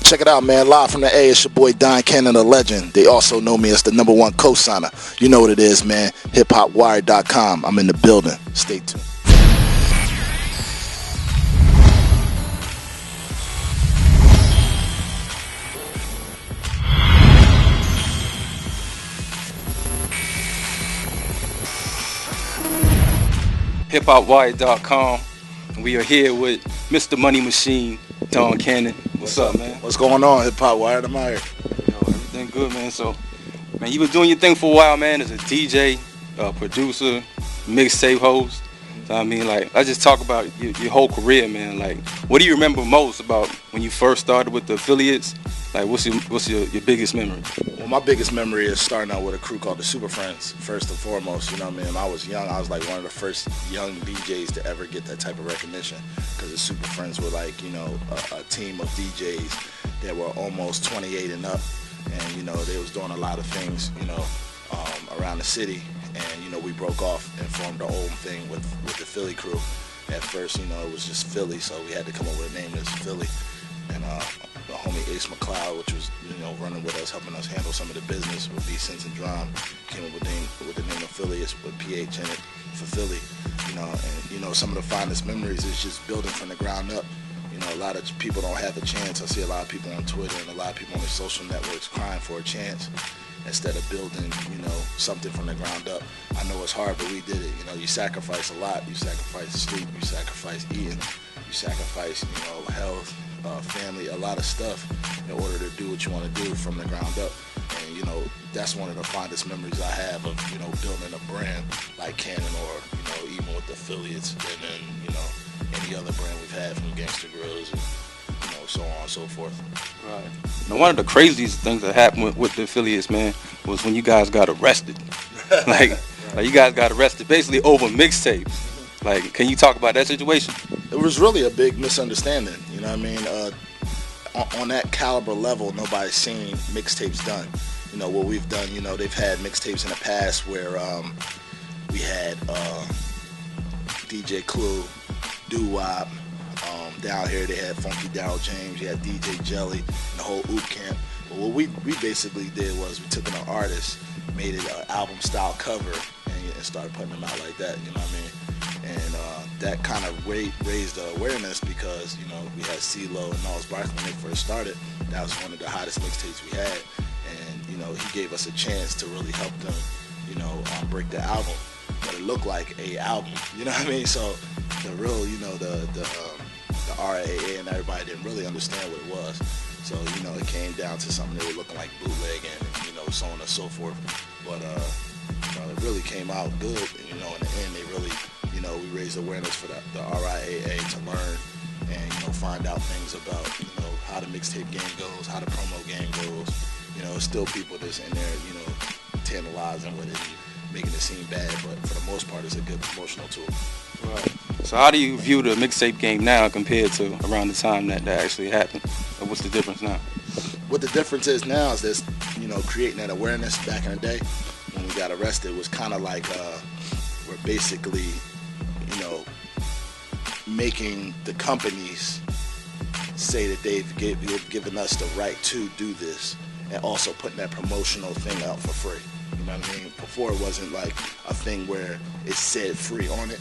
Check it out, man. Live from the A, it's your boy Don Cannon, the legend. They also know me as the #1 co-signer. You know what it is, man. HipHopWire.com. I'm in the building. Stay tuned. HipHopWire.com. We are here with Mr. Money Machine, Don Cannon. What's up, man? What's going on, Hip Hop Wire? I'm out here. Yo, everything good, man. So, man, you been doing your thing for a while, man, as a DJ, producer, mixtape host. So, I mean, like, let's just talk about your whole career, man. Like, what do you remember most about when you first started with the Aphilliates? Like, what's your biggest memory? Well, my biggest memory is starting out with a crew called the Super Friends, first and foremost. You know what I mean? When I was young, I was like one of the first young DJs to ever get that type of recognition, because the Super Friends were like, you know, a team of DJs that were almost 28 and up. And, you know, they was doing a lot of things, you know, around the city. And, you know, we broke off and formed our own thing with the Philly crew. At first, you know, it was just Philly, so we had to come up with a name that's Philly. And the homie Ace McLeod, which was, you know, running with us, helping us handle some of the business with B-Sense and Drum, came up with the name Aphilliates with PH in it for Philly. You know, and, you know, some of the finest memories is just building from the ground up. You know, a lot of people don't have a chance. I see a lot of people on Twitter and a lot of people on the social networks crying for a chance instead of building, you know, something from the ground up. I know it's hard, but we did it. You know, you sacrifice a lot. You sacrifice sleep. You sacrifice eating. You sacrifice, you know, health, family, a lot of stuff in order to do what you want to do from the ground up. And, you know, that's one of the fondest memories I have of, you know, building a brand like Cannon, or, you know, even with the Aphilliates, and then, you know, any other brand we've had, from Gangsta Grills and, you know, so on and so forth. Right. Now, one of the craziest things that happened with the Aphilliates, man, was when you guys got arrested. like you guys got arrested basically over mixtapes. Like, can you talk about that situation? It was really a big misunderstanding. You know what I mean? On that caliber level, nobody's seen mixtapes done. You know, what we've done, you know, they've had mixtapes in the past where we had DJ Clue, Doo-Wop. Down here they had Funky Darryl James, you had DJ Jelly, and the whole Oop Camp. But what we basically did was we took an artist, made it an album style cover, and started putting them out like that, you know what I mean? And that kind of raised the awareness, because, you know, we had CeeLo and Gnarls Barkley when they first started. That was one of the hottest mixtapes we had, and, you know, he gave us a chance to really help them, you know, break the album. But it looked like a album, you know what I mean? So the real, you know, the RAA and everybody didn't really understand what it was. So, you know, it came down to something that were looking like bootleg, and, you know, so on and so forth. But you know, it really came out good. And, you know, in the end, they really, you know, we raised awareness for the RIAA to learn and, you know, find out things about, you know, how the mixtape game goes, how the promo game goes. You know, still people that's in there, you know, tantalizing with it, making it seem bad, but for the most part, it's a good promotional tool. Right. So how do you view the mixtape game now compared to around the time that actually happened? Or what's the difference now? What the difference is now is this, you know, creating that awareness. Back in the day when we got arrested was kind of like we're basically, you know, making the companies say that they've given us the right to do this, and also putting that promotional thing out for free. You know what I mean? Before it wasn't like a thing where it said free on it.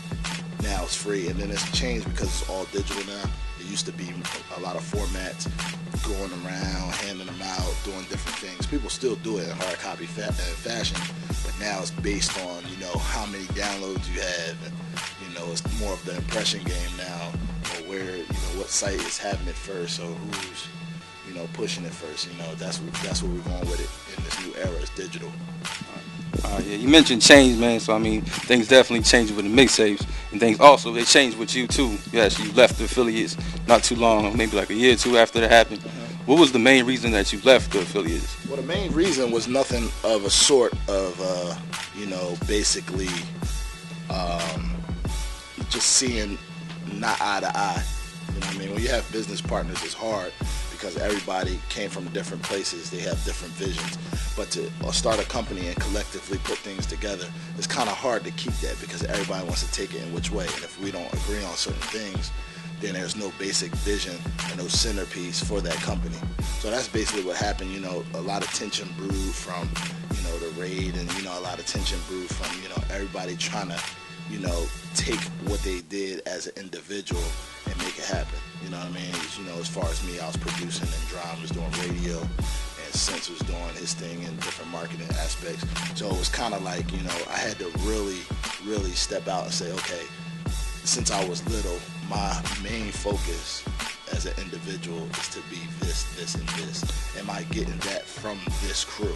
Now it's free, and then it's changed because it's all digital now. It used to be a lot of formats, going around, handing them out, doing different things. People still do it in hard copy fashion, but now it's based on, you know, how many downloads you have, and, you know, it's more of the impression game now, or where, you know, what site is having it first, or who's, you know, pushing it first. You know, that's where we're going with it in this new era. It's digital. Yeah, you mentioned change, man. So I mean, things definitely changed with the mixtapes, and things also they changed with you too. Yes, you left the Aphilliates not too long, maybe like a year or two after that happened. What was the main reason that you left the Aphilliates? Well, the main reason was nothing of a sort of, you know, basically just seeing not eye to eye. You know what I mean? When you have business partners, it's hard because everybody came from different places. They have different visions. But to start a company and collectively put things together, it's kind of hard to keep that because everybody wants to take it in which way. And if we don't agree on certain things, then there's no basic vision and no centerpiece for that company. So that's basically what happened. You know, a lot of tension brewed from, you know, the raid, and, you know, a lot of tension brewed from, you know, everybody trying to, you know, take what they did as an individual and make it happen. You know what I mean? You know, as far as me, I was producing, and Drum was doing radio, and Sense was doing his thing in different marketing aspects. So it was kind of like, you know, I had to really, really step out and say, okay, since I was little, my main focus as an individual is to be this, this, and this. Am I getting that from this crew?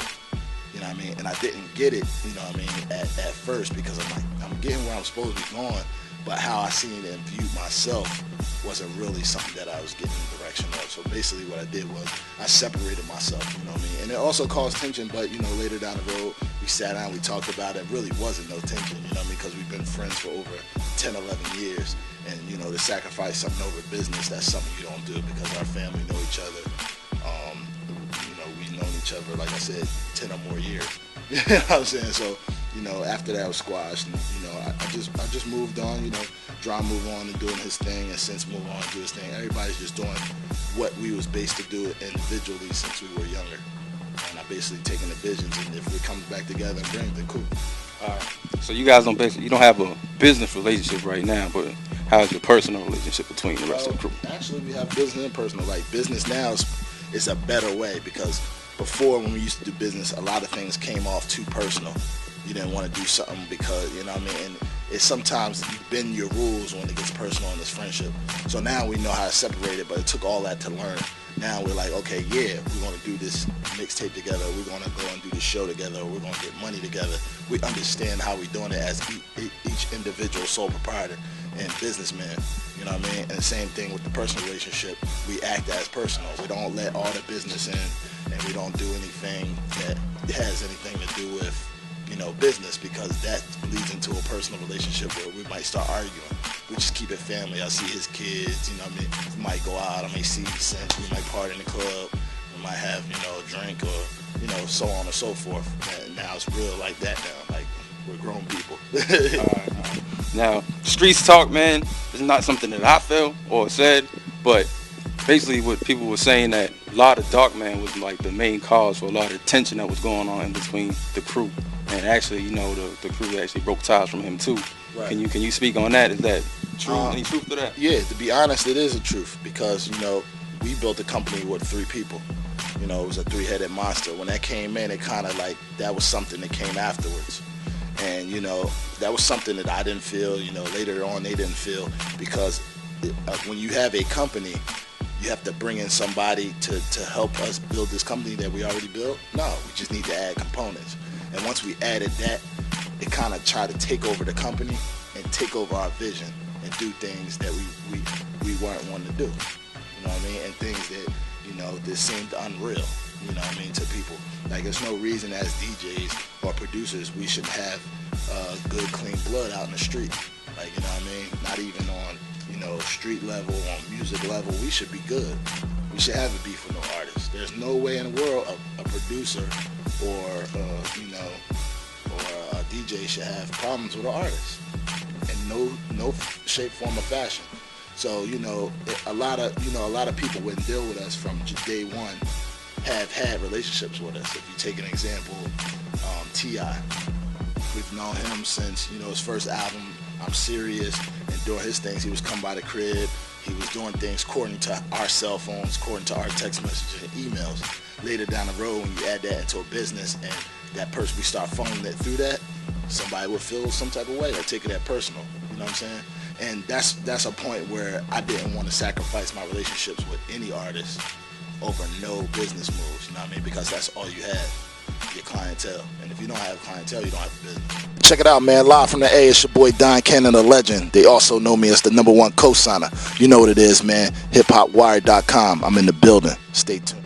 You know what I mean? And I didn't get it, you know what I mean, at first, because I'm like, I'm getting where I'm supposed to be going, but how I seen and viewed myself wasn't really something that I was getting the direction of. So basically what I did was I separated myself, you know what I mean? And it also caused tension, but, you know, later down the road, we sat down, we talked about it. Really wasn't no tension, you know what I mean? Because we've been friends for over 10, 11 years. And, you know, to sacrifice something over business, that's something you don't do, because our family know each other. You know, we've known each other, like I said, 10 or more years. You know what I'm saying? So, you know, after that was squashed, and, you know, I just moved on, you know. Drum moved on and doing his thing, and Sense moved on and do his thing. Everybody's just doing what we was based to do individually since we were younger. And I basically taken the visions, and if it comes back together and brings, then cool. All right. So you guys you don't have a business relationship right now, but how's your personal relationship between the rest of the crew? Actually, we have business and personal. Like, business now is a better way, because before, when we used to do business, a lot of things came off too personal. You didn't want to do something because, you know what I mean? And it's sometimes you bend your rules when it gets personal in this friendship. So now we know how to separate it, but it took all that to learn. Now we're like, okay, yeah, we're going to do this mixtape together. We're going to go and do this show together. We're going to get money together. We understand how we're doing it as each individual sole proprietor and businessman. You know what I mean? And the same thing with the personal relationship. We act as personal. We don't let all the business in, and we don't do anything that has anything to do with, you know, business, because that leads into a personal relationship where we might start arguing. We just keep it family. I see his kids, you know what I mean? We might go out, I may see Sense, we might party in the club, we might have, you know, a drink, or, you know, so on and so forth. And now it's real like that now. Like, we're grown people. All right. Now, streets talk, man, is not something that I felt or said, but basically what people were saying, that a lot of Dark Man was like the main cause for a lot of the tension that was going on in between the crew. And actually, you know, the crew actually broke ties from him too. Right. Can you speak on that? Is that true? Any truth to that? Yeah, to be honest, it is a truth, because, you know, we built a company with 3 people. You know, it was a 3-headed monster. When that came in, it kind of like, that was something that came afterwards. And, you know, that was something that I didn't feel, you know, later on they didn't feel, because when you have a company, you have to bring in somebody to help us build this company that we already built. No, we just need to add components. And once we added that, it kind of tried to take over the company and take over our vision and do things that we weren't wanting to do. You know what I mean? And things that, you know, that seemed unreal, you know what I mean, to people. Like, there's no reason as DJs or producers we should have good, clean blood out in the street. Like, you know what I mean? Not even on, you know, street level, on music level, we should be good. We should have a beef with no artist. There's no way in the world a producer or, you know, or a DJ should have problems with an artist in no shape, form, or fashion. So, you know, a lot of people wouldn't deal with us from day one have had relationships with us. If you take an example, T.I., we've known him since, you know, his first album, I'm Serious, and doing his things. He was come by the crib. He was doing things according to our cell phones, according to our text messages and emails. Later down the road, when you add that into a business and that person, we start phoning that through that, somebody would feel some type of way or take it that personal. You know what I'm saying? And that's a point where I didn't want to sacrifice my relationships with any artist over no business moves. You know what I mean? Because that's all you have. Your clientele. And if you don't have clientele, you don't have business. Check it out, man. Live from the A, it's your boy Don Cannon, the legend. They also know me as the #1 co-signer. You know what it is, man. HipHopWire.com. I'm in the building. Stay tuned.